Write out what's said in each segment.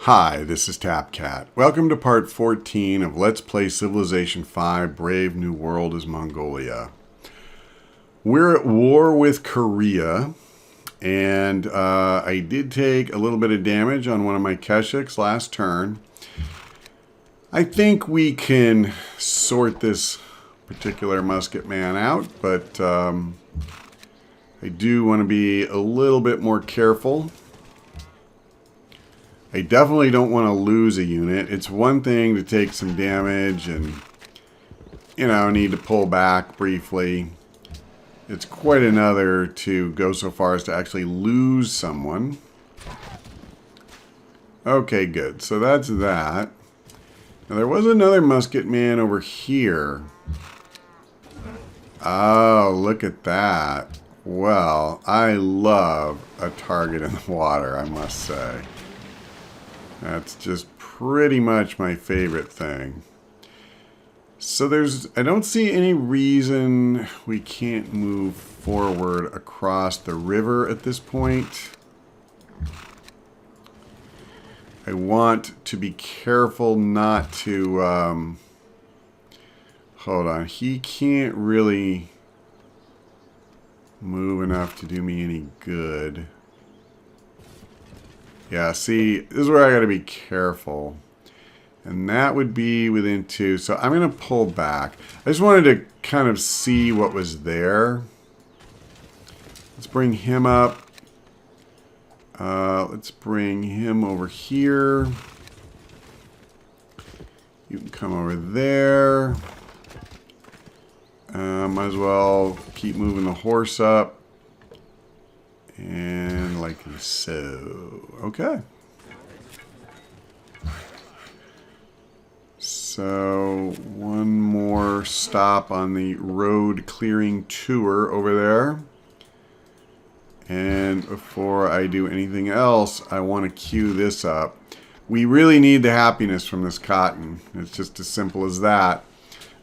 Hi, this is TapCat. Welcome to part 14 of Let's Play Civilization 5 Brave New World as Mongolia. We're at war with Korea, and I did take a little bit of damage on one of my Keshiks last turn. I think we can sort this particular musket man out, but I do want to be a little bit more careful. I definitely don't want to lose a unit. It's one thing to take some damage and, you know, need to pull back briefly. It's quite another to go so far as to actually lose someone. Okay, good. So that's that. Now, there was another musket man over here. Oh, look at that. Well, I love a target in the water, I must say. That's just pretty much my favorite thing. So I don't see any reason we can't move forward across the river at this point. I want to be careful not to, hold on, he can't really move enough to do me any good. Yeah, see, this is where I got to be careful. And that would be within 2. So I'm going to pull back. I just wanted to kind of see what was there. Let's bring him up. Let's bring him over here. You can come over there. Might as well keep moving the horse up. And like so. Okay. So one more stop on the road clearing tour over there. And before I do anything else, I want to cue this up. We really need the happiness from this cotton. It's just as simple as that.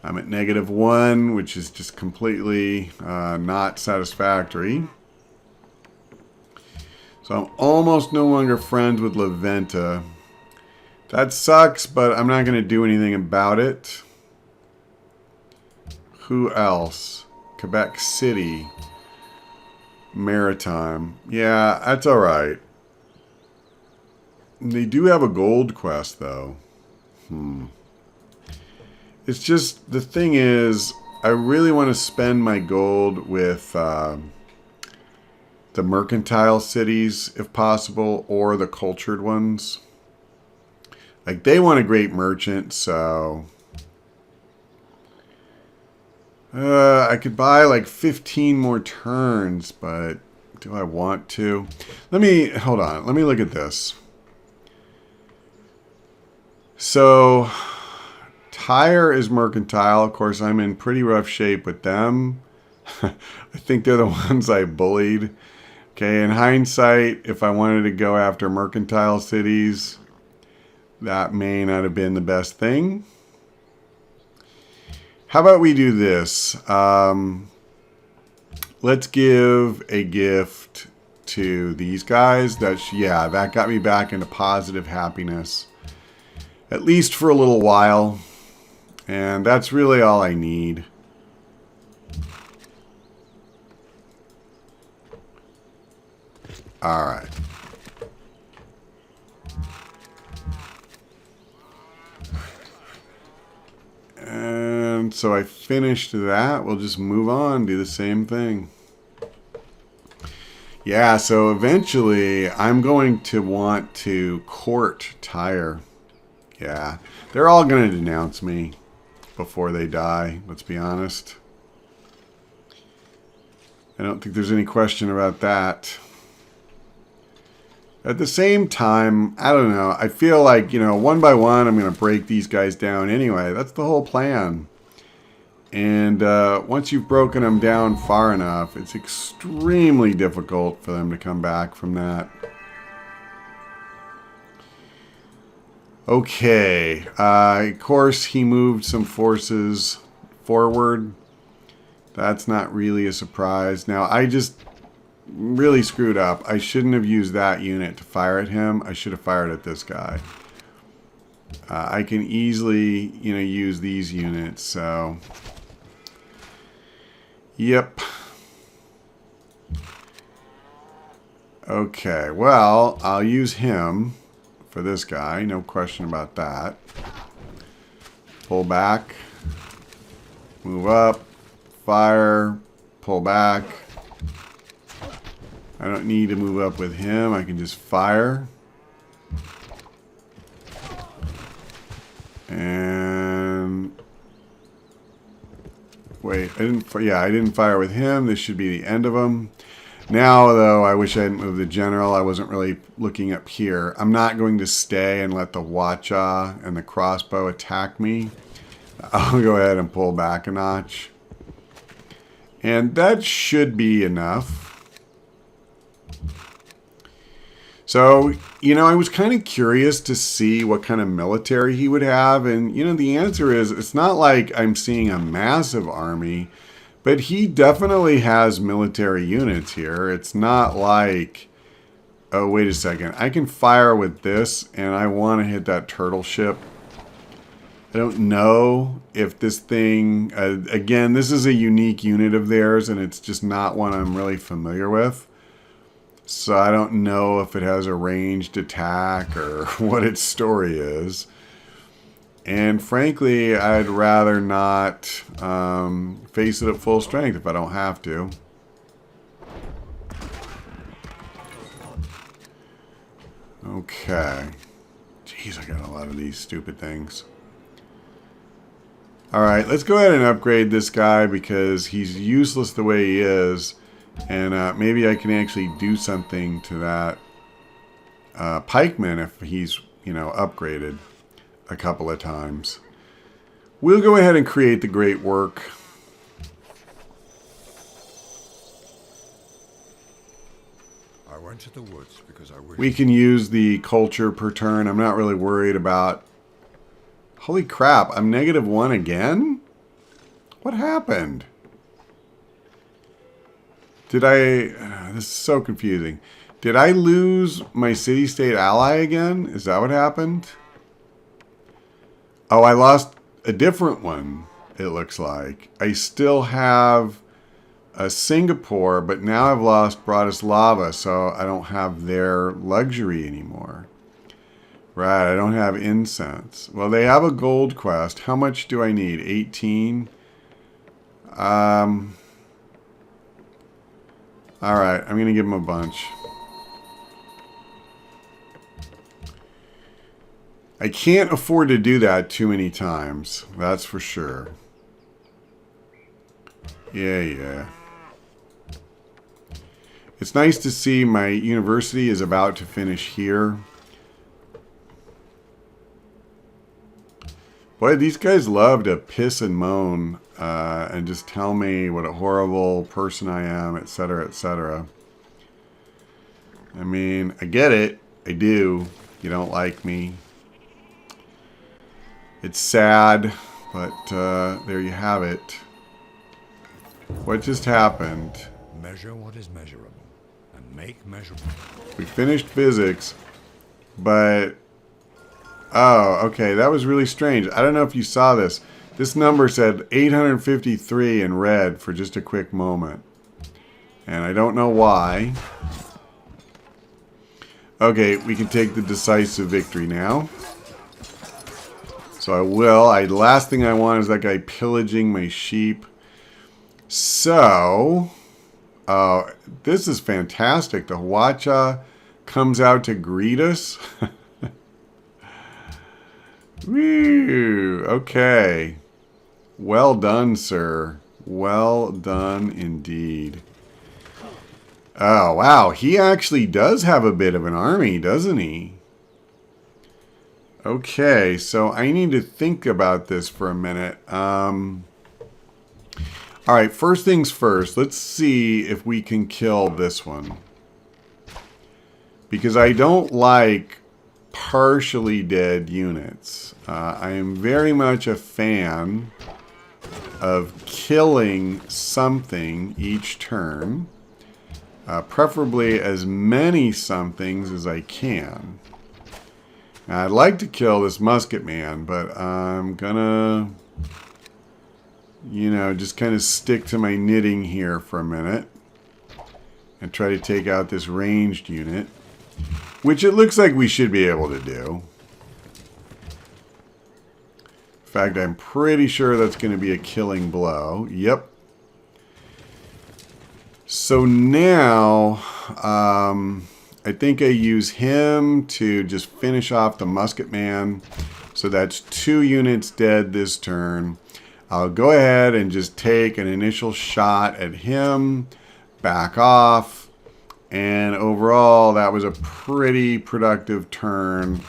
I'm at -1, which is just completely not satisfactory. So I'm almost no longer friends with Leventa. That sucks, but I'm not going to do anything about it. Who else? Quebec City. Maritime. Yeah, that's alright. They do have a gold quest, though. It's just, the thing is, I really want to spend my gold with the mercantile cities, if possible, or the cultured ones. Like, they want a great merchant, so I could buy like 15 more turns, but do I want to? Hold on, let me look at this. So Tyre is mercantile. Of course, I'm in pretty rough shape with them. I think they're the ones I bullied. Okay, in hindsight, if I wanted to go after mercantile cities, that may not have been the best thing. How about we do this? Let's give a gift to these guys. Yeah, that got me back into positive happiness. At least for a little while. And that's really all I need. Alright. And so I finished that. We'll just move on, do the same thing. Yeah, so eventually I'm going to want to court Tyre. Yeah, they're all going to denounce me before they die, let's be honest. I don't think there's any question about that. At the same time, I don't know. I feel like, you know, one by one, I'm going to break these guys down anyway. That's the whole plan. And once you've broken them down far enough, it's extremely difficult for them to come back from that. Okay. Of course, he moved some forces forward. That's not really a surprise. Now, really screwed up. I shouldn't have used that unit to fire at him. I should have fired at this guy. I can easily, you know, use these units, so... Yep. Okay, well, I'll use him for this guy. No question about that. Pull back. Move up. Fire. Pull back. I don't need to move up with him. I can just fire. And... Wait, I didn't fire with him. This should be the end of him. Now, though, I wish I hadn't moved the general. I wasn't really looking up here. I'm not going to stay and let the Wacha and the crossbow attack me. I'll go ahead and pull back a notch. And that should be enough. So, you know, I was kind of curious to see what kind of military he would have. And, you know, the answer is it's not like I'm seeing a massive army. But he definitely has military units here. It's not like... Oh, wait a second. I can fire with this, and I want to hit that turtle ship. I don't know if this thing... again, this is a unique unit of theirs, and it's just not one I'm really familiar with. So I don't know if it has a ranged attack or what its story is. And frankly, I'd rather not face it at full strength if I don't have to. Okay. Jeez, I got a lot of these stupid things. Alright, let's go ahead and upgrade this guy because he's useless the way he is. And maybe I can actually do something to that pikeman if he's, you know, upgraded a couple of times. We'll go ahead and create the great work. I went to the woods because I wished. We can use the culture per turn. I'm not really worried about... Holy crap, I'm -1 again? What happened? Did I... this is so confusing. Did I lose my city-state ally again? Is that what happened? Oh, I lost a different one, it looks like. I still have Singapore, but now I've lost Bratislava, so I don't have their luxury anymore. Right, I don't have incense. Well, they have a gold quest. How much do I need? 18? Alright, I'm going to give them a bunch. I can't afford to do that too many times. That's for sure. Yeah. It's nice to see my university is about to finish here. Boy, these guys love to piss and moan and just tell me what a horrible person I am, etc., etc. I mean, I get it. I do. You don't like me. It's sad, but there you have it. What just happened? Measure what is measurable and make measurable. We finished physics, but... Oh, okay, that was really strange. I don't know if you saw this. This number said 853 in red for just a quick moment. And I don't know why. Okay, we can take the decisive victory now. So I will. The last thing I want is that guy pillaging my sheep. So, this is fantastic. The Huacha comes out to greet us. Woo! Okay. Well done, sir. Well done indeed. Oh, wow. He actually does have a bit of an army, doesn't he? Okay, so I need to think about this for a minute. Alright, first things first. Let's see if we can kill this one. Because I don't like partially dead units. I am very much a fan of killing something each turn. Preferably as many somethings as I can. Now, I'd like to kill this musket man, but I'm gonna, you know, just kind of stick to my knitting here for a minute and try to take out this ranged unit, which it looks like we should be able to do. In fact, I'm pretty sure that's going to be a killing blow. Yep. So now, I think I use him to just finish off the musket man. So that's 2 units dead this turn. I'll go ahead and just take an initial shot at him, back off, and overall that was a pretty productive turn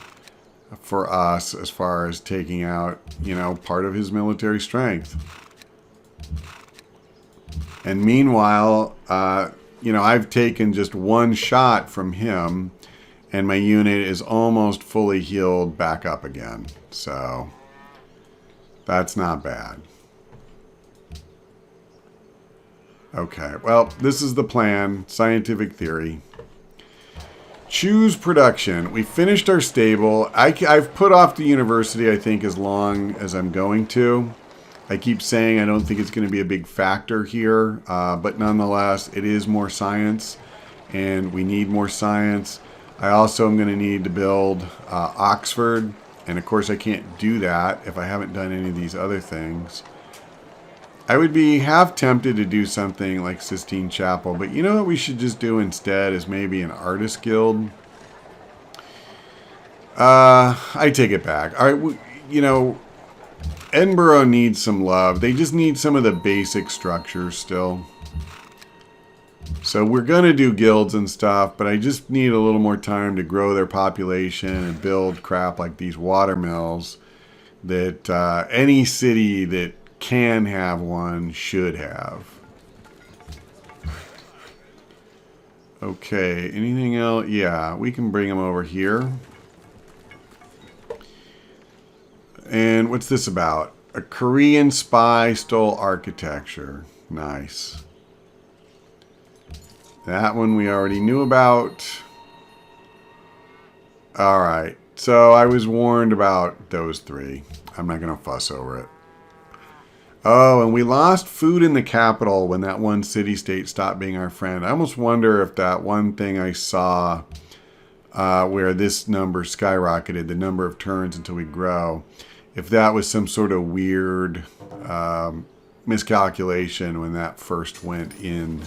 for us as far as taking out, you know, part of his military strength. And meanwhile, you know, I've taken just 1 shot from him, and my unit is almost fully healed back up again. So, that's not bad. Okay, well, this is the plan. Scientific theory. Choose production. We finished our stable. I've put off the university, I think, as long as I'm going to. I keep saying I don't think it's going to be a big factor here, but nonetheless, it is more science, and we need more science. I also am going to need to build Oxford, and of course I can't do that if I haven't done any of these other things. I would be half tempted to do something like Sistine Chapel, but you know what we should just do instead is maybe an artist guild. I take it back. All right, you know, Edinburgh needs some love. They just need some of the basic structures still. So we're going to do guilds and stuff, but I just need a little more time to grow their population and build crap like these water mills that any city that can have one should have. Okay, anything else? Yeah, we can bring them over here. And what's this about? A Korean spy stole architecture. Nice. That one we already knew about. Alright, so I was warned about those 3. I'm not going to fuss over it. Oh, and we lost food in the capital when that one city-state stopped being our friend. I almost wonder if that one thing I saw where this number skyrocketed, the number of turns until we grow, if that was some sort of weird miscalculation when that first went in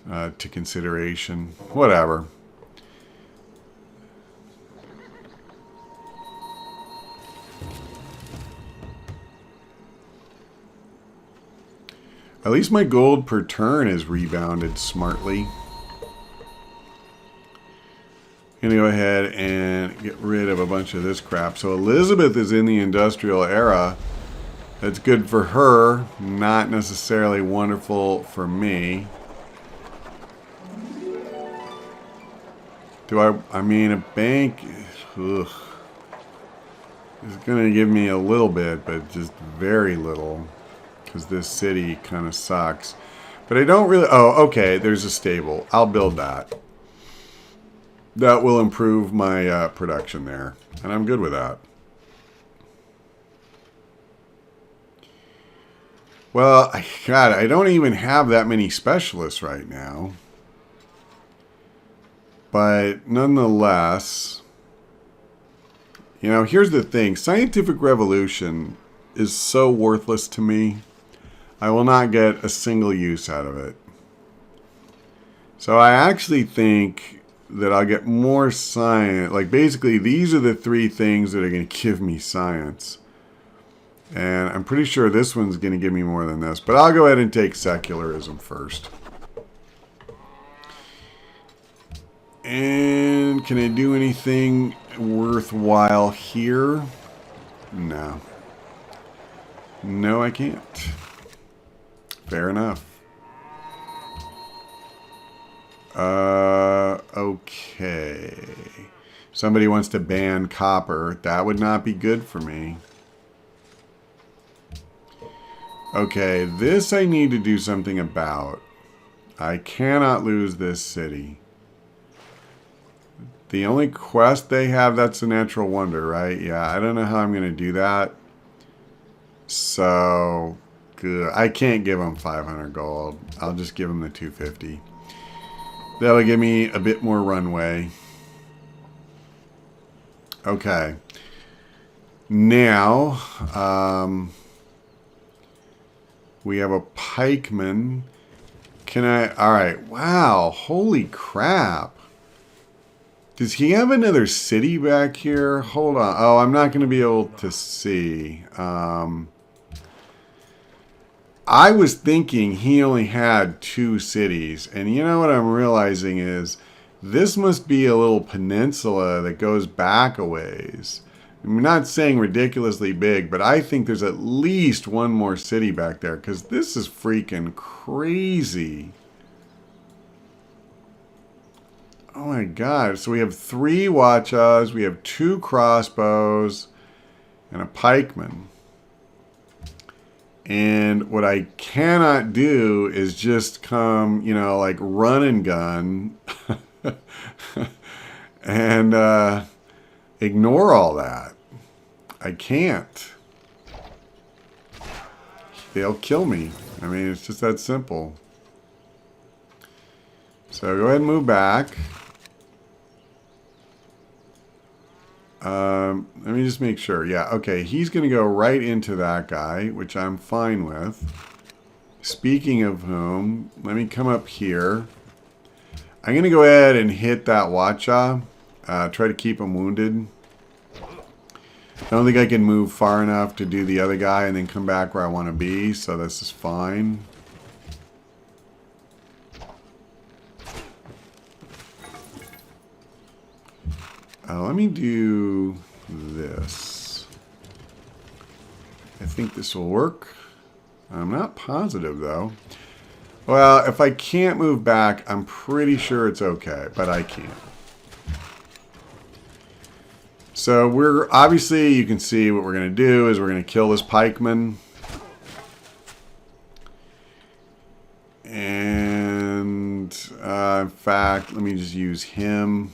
to consideration. Whatever. At least my gold per turn is rebounded smartly. I'm going to go ahead and get rid of a bunch of this crap. So Elizabeth is in the industrial era. That's good for her, not necessarily wonderful for me. I mean, a bank, ugh, is going to give me a little bit, but just very little. Because this city kind of sucks. But I don't really... Oh, okay, there's a stable. I'll build that. That will improve my production there. And I'm good with that. Well, God, I don't even have that many specialists right now. But nonetheless... You know, here's the thing. Scientific revolution is so worthless to me. I will not get a single use out of it. So I actually think that I'll get more science. Like basically these are the 3 things that are going to give me science. And I'm pretty sure this one's going to give me more than this. But I'll go ahead and take secularism first. And can I do anything worthwhile here? No. No, I can't. Fair enough. Okay. Somebody wants to ban copper. That would not be good for me. Okay, this I need to do something about. I cannot lose this city. The only quest they have, that's a natural wonder, right? Yeah, I don't know how I'm going to do that. So, good. I can't give them 500 gold. I'll just give them the 250. That'll give me a bit more runway. Okay. Now, we have a pikeman. Can I... Alright. Wow. Holy crap. Does he have another city back here? Hold on. Oh, I'm not going to be able to see. I was thinking he only had 2 cities. And you know what I'm realizing is this must be a little peninsula that goes back a ways. I'm not saying ridiculously big, but I think there's at least one more city back there because this is freaking crazy. Oh my god. So we have 3 Watchas, we have 2 crossbows, and a pikeman. And what I cannot do is just come, you know, like run and gun and ignore all that. I can't. They'll kill me. I mean, it's just that simple. So go ahead and move back. Let me just make sure. Yeah, okay. He's going to go right into that guy, which I'm fine with. Speaking of whom, let me come up here. I'm going to go ahead and hit that Watcha. Try to keep him wounded. I don't think I can move far enough to do the other guy and then come back where I want to be, so this is fine. Let me do this. I think this will work. I'm not positive, though. Well, if I can't move back, I'm pretty sure it's okay, but I can't. So we're, obviously, you can see what we're going to do is we're going to kill this pikeman. And, in fact, let me just use him.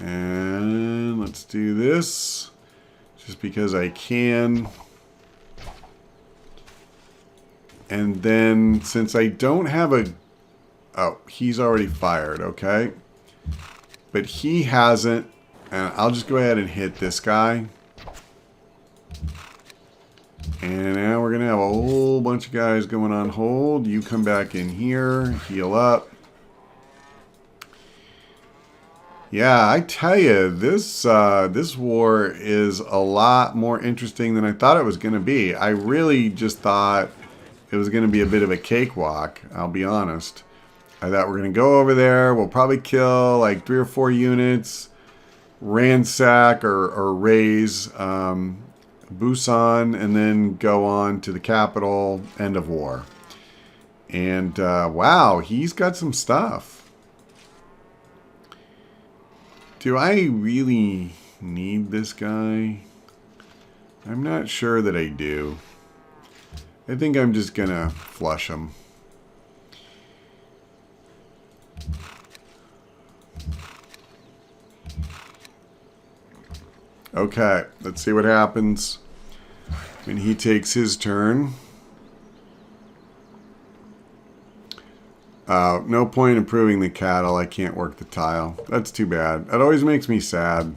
And let's do this just because I can. And then since I don't have a... Oh, he's already fired, okay. But he hasn't. And I'll just go ahead and hit this guy. And now we're going to have a whole bunch of guys going on hold. You come back in here, heal up. Yeah, I tell you, this war is a lot more interesting than I thought it was going to be. I really just thought it was going to be a bit of a cakewalk, I'll be honest. I thought we're going to go over there, we'll probably kill like 3 or 4 units, ransack or raise Busan, and then go on to the capital, end of war. And wow, he's got some stuff. Do I really need this guy? I'm not sure that I do. I think I'm just gonna flush him. Okay, let's see what happens when he takes his turn. No point improving the cattle. I can't work the tile. That's too bad. That always makes me sad.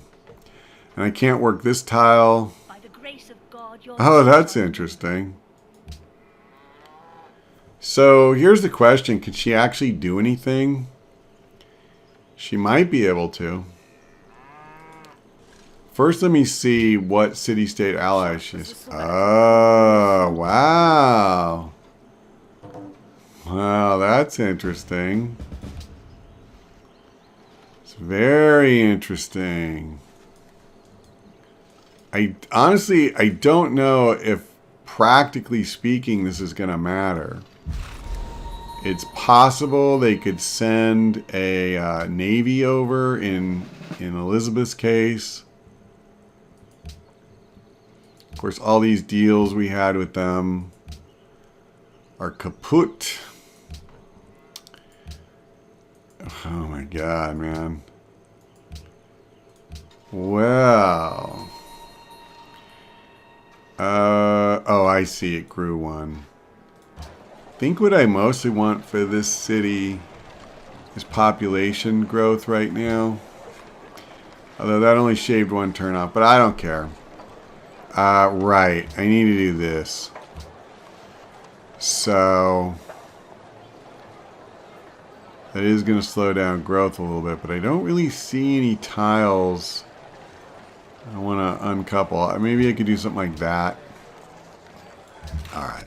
And I can't work this tile. By the grace of God, Oh, that's interesting. So here's the question. Could she actually do anything? She might be able to. First, let me see what city-state allies she's... Oh, wow. Wow, that's interesting. It's very interesting. Honestly, I don't know if, practically speaking, this is going to matter. It's possible they could send a navy over in Elizabeth's case. course, all these deals we had with them are kaput. Oh my god, man. Well. Oh, I see. It grew one. I think what I mostly want for this city is population growth right now. Although that only shaved one turn off, but I don't care. Right. I need to do this. So that is going to slow down growth a little bit, but I don't really see any tiles I want to uncouple. Maybe I could do something like that. Alright.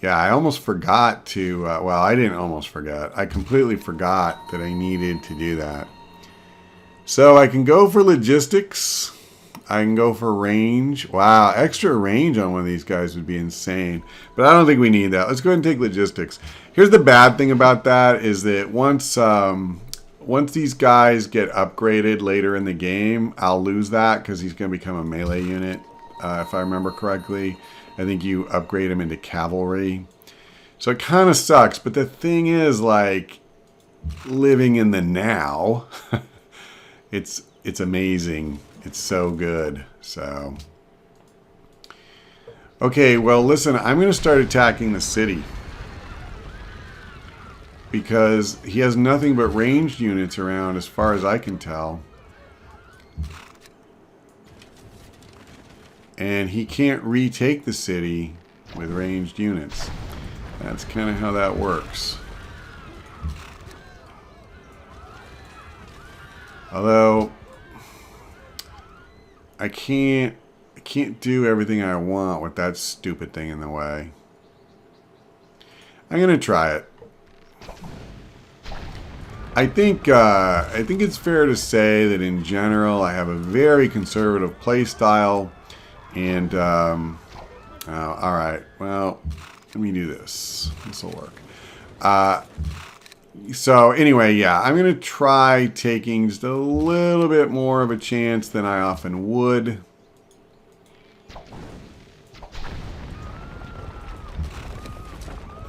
Yeah, I almost forgot to... well, I didn't almost forget. I completely forgot that I needed to do that. So I can go for logistics. I can go for range. Wow, extra range on one of these guys would be insane. But I don't think we need that. Let's go ahead and take logistics. Here's the bad thing about that is that once these guys get upgraded later in the game, I'll lose that because he's going to become a melee unit. If I remember correctly, I think you upgrade him into cavalry. So it kind of sucks. But the thing is, like, living in the now, it's amazing. It's so good. So, okay, well, listen, I'm going to start attacking the city. Because he has nothing but ranged units around as far as I can tell. And he can't retake the city with ranged units. That's kind of how that works. Although I can't do everything I want with that stupid thing in the way. I'm gonna try it. I think it's fair to say that in general I have a very conservative play style, and all right. Well, let me do this. This will work. So anyway, yeah, I'm going to try taking just a little bit more of a chance than I often would.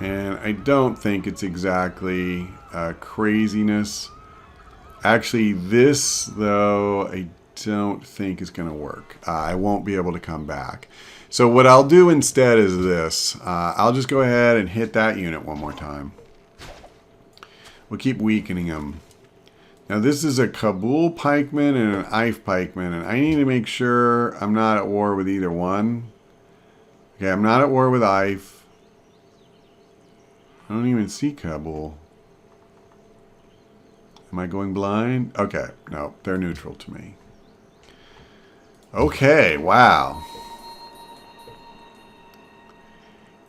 And I don't think it's exactly craziness. Actually, this, though, I don't think is going to work. I won't be able to come back. So what I'll do instead is this. I'll just go ahead and hit that unit one more time. We'll keep weakening them. Now this is a Kabul pikeman and an Ife pikeman, and I need to make sure I'm not at war with either one. Okay, I'm not at war with Ife. I don't even see Kabul. Am I going blind? Okay, no, they're neutral to me. Okay, wow.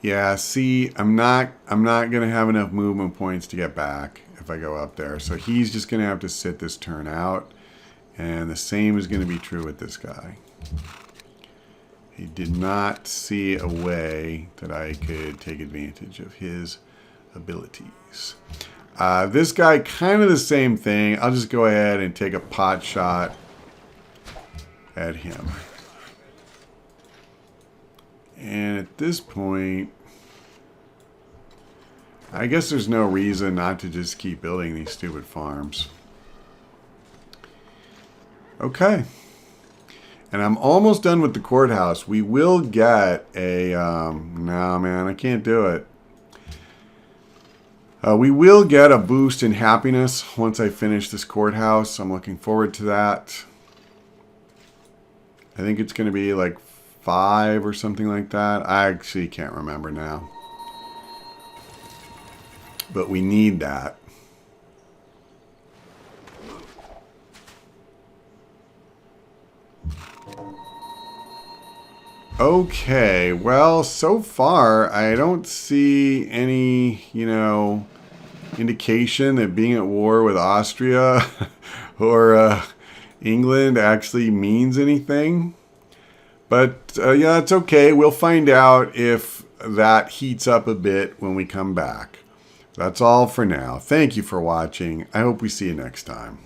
Yeah, see, I'm not gonna have enough movement points to get back if I go up there. So he's just gonna have to sit this turn out. And the same is gonna be true with this guy. He did not see a way that I could take advantage of his abilities. This guy, kind of the same thing. I'll just go ahead and take a pot shot at him. And at this point, I guess there's no reason not to just keep building these stupid farms. Okay. And I'm almost done with the courthouse. We will get a... no, man, I can't do it. We will get a boost in happiness once I finish this courthouse. I'm looking forward to that. I think it's going to be like 5 or something like that. I actually can't remember now. But we need that. Okay, well, so far I don't see any, indication that being at war with Austria or England actually means anything. But yeah, it's okay. We'll find out if that heats up a bit when we come back. That's all for now. Thank you for watching. I hope we see you next time.